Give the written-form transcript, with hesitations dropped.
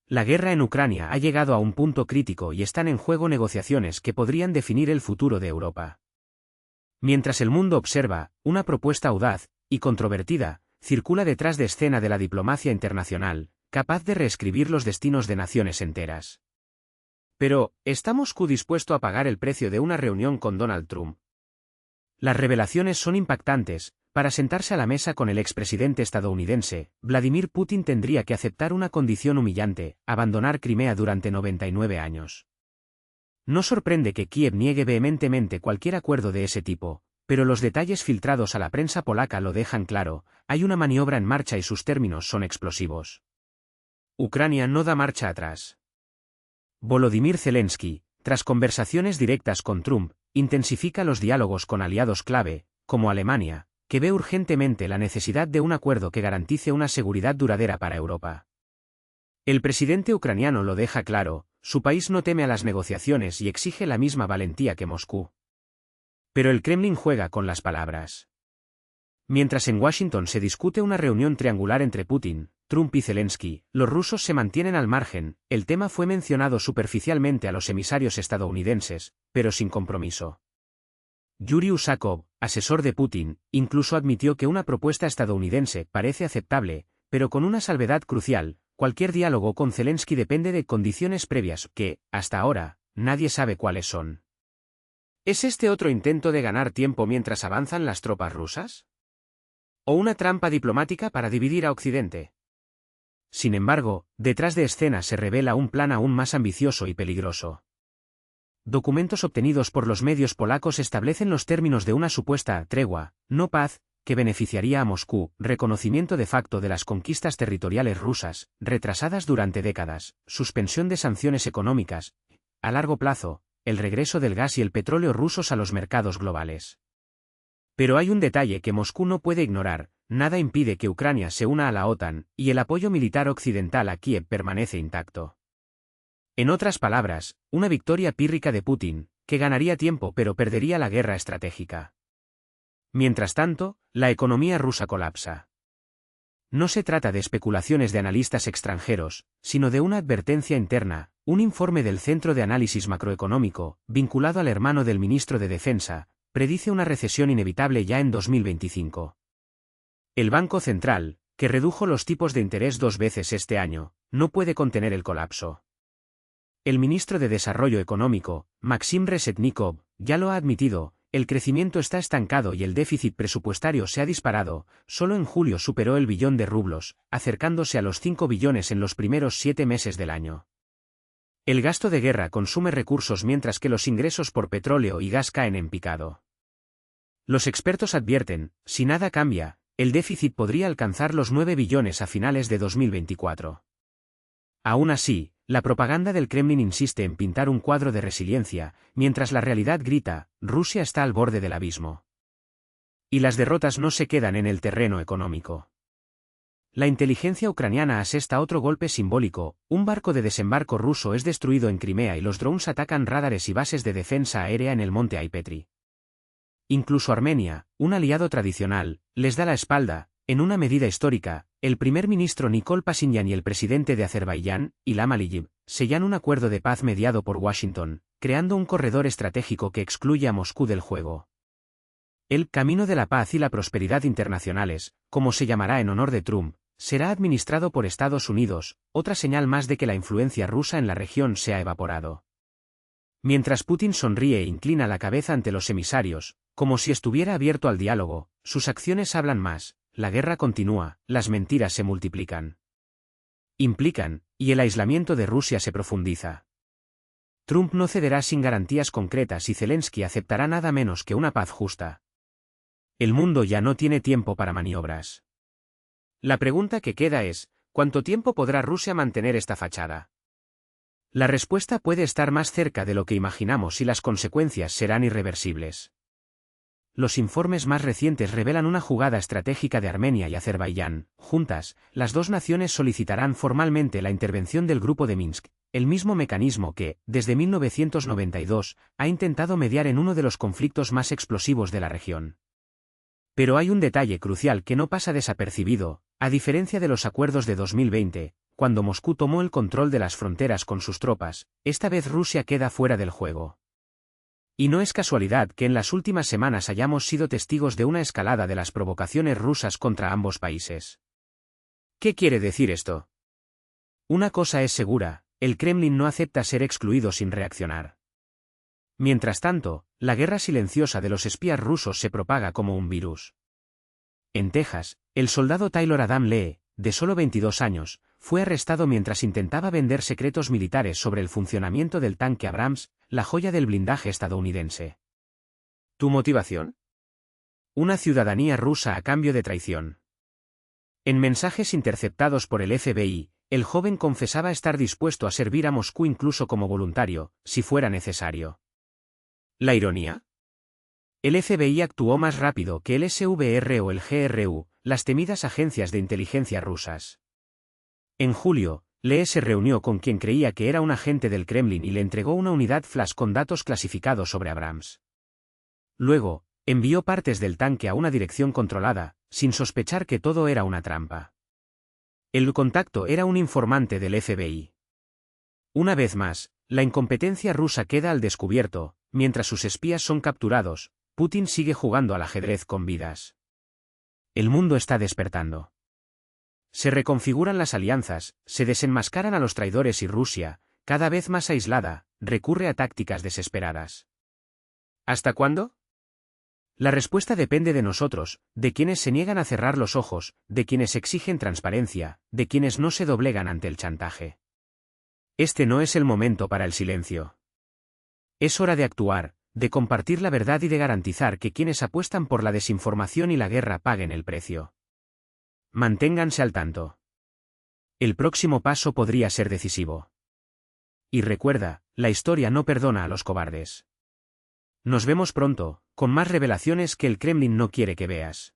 La guerra en Ucrania ha llegado a un punto crítico y están en juego negociaciones que podrían definir el futuro de Europa. Mientras el mundo observa, una propuesta audaz y controvertida circula detrás de escena de la diplomacia internacional, capaz de reescribir los destinos de naciones enteras. Pero, ¿está Moscú dispuesto a pagar el precio de una reunión con Donald Trump? Las revelaciones son impactantes. Para sentarse a la mesa con el expresidente estadounidense, Vladimir Putin tendría que aceptar una condición humillante: abandonar Crimea durante 99 años. No sorprende que Kiev niegue vehementemente cualquier acuerdo de ese tipo, pero los detalles filtrados a la prensa polaca lo dejan claro: hay una maniobra en marcha y sus términos son explosivos. Ucrania no da marcha atrás. Volodymyr Zelensky, tras conversaciones directas con Trump, intensifica los diálogos con aliados clave, como Alemania, que ve urgentemente la necesidad de un acuerdo que garantice una seguridad duradera para Europa. El presidente ucraniano lo deja claro: su país no teme a las negociaciones y exige la misma valentía que Moscú. Pero el Kremlin juega con las palabras. Mientras en Washington se discute una reunión triangular entre Putin, Trump y Zelensky, los rusos se mantienen al margen. El tema fue mencionado superficialmente a los emisarios estadounidenses, pero sin compromiso. Yuri Usakov, asesor de Putin, incluso admitió que una propuesta estadounidense parece aceptable, pero con una salvedad crucial: cualquier diálogo con Zelensky depende de condiciones previas que, hasta ahora, nadie sabe cuáles son. ¿Es este otro intento de ganar tiempo mientras avanzan las tropas rusas? ¿O una trampa diplomática para dividir a Occidente? Sin embargo, detrás de escena se revela un plan aún más ambicioso y peligroso. Documentos obtenidos por los medios polacos establecen los términos de una supuesta tregua, no paz, que beneficiaría a Moscú: reconocimiento de facto de las conquistas territoriales rusas, retrasadas durante décadas, suspensión de sanciones económicas, a largo plazo, el regreso del gas y el petróleo rusos a los mercados globales. Pero hay un detalle que Moscú no puede ignorar: nada impide que Ucrania se una a la OTAN, y el apoyo militar occidental a Kiev permanece intacto. En otras palabras, una victoria pírrica de Putin, que ganaría tiempo pero perdería la guerra estratégica. Mientras tanto, la economía rusa colapsa. No se trata de especulaciones de analistas extranjeros, sino de una advertencia interna. Un informe del Centro de Análisis Macroeconómico, vinculado al hermano del ministro de Defensa, predice una recesión inevitable ya en 2025. El Banco Central, que redujo los tipos de interés 2 veces este año, no puede contener el colapso. El ministro de Desarrollo Económico, Maxim Reshetnikov, ya lo ha admitido: el crecimiento está estancado y el déficit presupuestario se ha disparado. Solo en julio superó el billón de rublos, acercándose a los 5 billones en los primeros 7 meses del año. El gasto de guerra consume recursos mientras que los ingresos por petróleo y gas caen en picado. Los expertos advierten: si nada cambia, el déficit podría alcanzar los 9 billones a finales de 2024. Aún así, la propaganda del Kremlin insiste en pintar un cuadro de resiliencia, mientras la realidad grita: Rusia está al borde del abismo. Y las derrotas no se quedan en el terreno económico. La inteligencia ucraniana asesta otro golpe simbólico: un barco de desembarco ruso es destruido en Crimea y los drones atacan radares y bases de defensa aérea en el monte Aipetri. Incluso Armenia, un aliado tradicional, les da la espalda. En una medida histórica, el primer ministro Nikol Pashinyan y el presidente de Azerbaiyán, Ilham Aliyev, sellan un acuerdo de paz mediado por Washington, creando un corredor estratégico que excluye a Moscú del juego. El Camino de la Paz y la Prosperidad Internacionales, como se llamará en honor de Trump, será administrado por Estados Unidos, otra señal más de que la influencia rusa en la región se ha evaporado. Mientras Putin sonríe e inclina la cabeza ante los emisarios, como si estuviera abierto al diálogo, sus acciones hablan más. La guerra continúa, las mentiras se multiplican. Implican, y el aislamiento de Rusia se profundiza. Trump no cederá sin garantías concretas y Zelensky aceptará nada menos que una paz justa. El mundo ya no tiene tiempo para maniobras. La pregunta que queda es: ¿cuánto tiempo podrá Rusia mantener esta fachada? La respuesta puede estar más cerca de lo que imaginamos y las consecuencias serán irreversibles. Los informes más recientes revelan una jugada estratégica de Armenia y Azerbaiyán. Juntas, las dos naciones solicitarán formalmente la intervención del Grupo de Minsk, el mismo mecanismo que, desde 1992, ha intentado mediar en uno de los conflictos más explosivos de la región. Pero hay un detalle crucial que no pasa desapercibido: a diferencia de los acuerdos de 2020, cuando Moscú tomó el control de las fronteras con sus tropas, esta vez Rusia queda fuera del juego. Y no es casualidad que en las últimas semanas hayamos sido testigos de una escalada de las provocaciones rusas contra ambos países. ¿Qué quiere decir esto? Una cosa es segura, el Kremlin no acepta ser excluido sin reaccionar. Mientras tanto, la guerra silenciosa de los espías rusos se propaga como un virus. En Texas, el soldado Taylor Adam Lee, de solo 22 años, fue arrestado mientras intentaba vender secretos militares sobre el funcionamiento del tanque Abrams, la joya del blindaje estadounidense. ¿Tu motivación? Una ciudadanía rusa a cambio de traición. En mensajes interceptados por el FBI, el joven confesaba estar dispuesto a servir a Moscú incluso como voluntario, si fuera necesario. ¿La ironía? El FBI actuó más rápido que el SVR o el GRU, las temidas agencias de inteligencia rusas. En julio, Lee se reunió con quien creía que era un agente del Kremlin y le entregó una unidad flash con datos clasificados sobre Abrams. Luego, envió partes del tanque a una dirección controlada, sin sospechar que todo era una trampa. El contacto era un informante del FBI. Una vez más, la incompetencia rusa queda al descubierto, mientras sus espías son capturados, Putin sigue jugando al ajedrez con vidas. El mundo está despertando. Se reconfiguran las alianzas, se desenmascaran a los traidores y Rusia, cada vez más aislada, recurre a tácticas desesperadas. ¿Hasta cuándo? La respuesta depende de nosotros, de quienes se niegan a cerrar los ojos, de quienes exigen transparencia, de quienes no se doblegan ante el chantaje. Este no es el momento para el silencio. Es hora de actuar, de compartir la verdad y de garantizar que quienes apuestan por la desinformación y la guerra paguen el precio. Manténganse al tanto. El próximo paso podría ser decisivo. Y recuerda, la historia no perdona a los cobardes. Nos vemos pronto, con más revelaciones que el Kremlin no quiere que veas.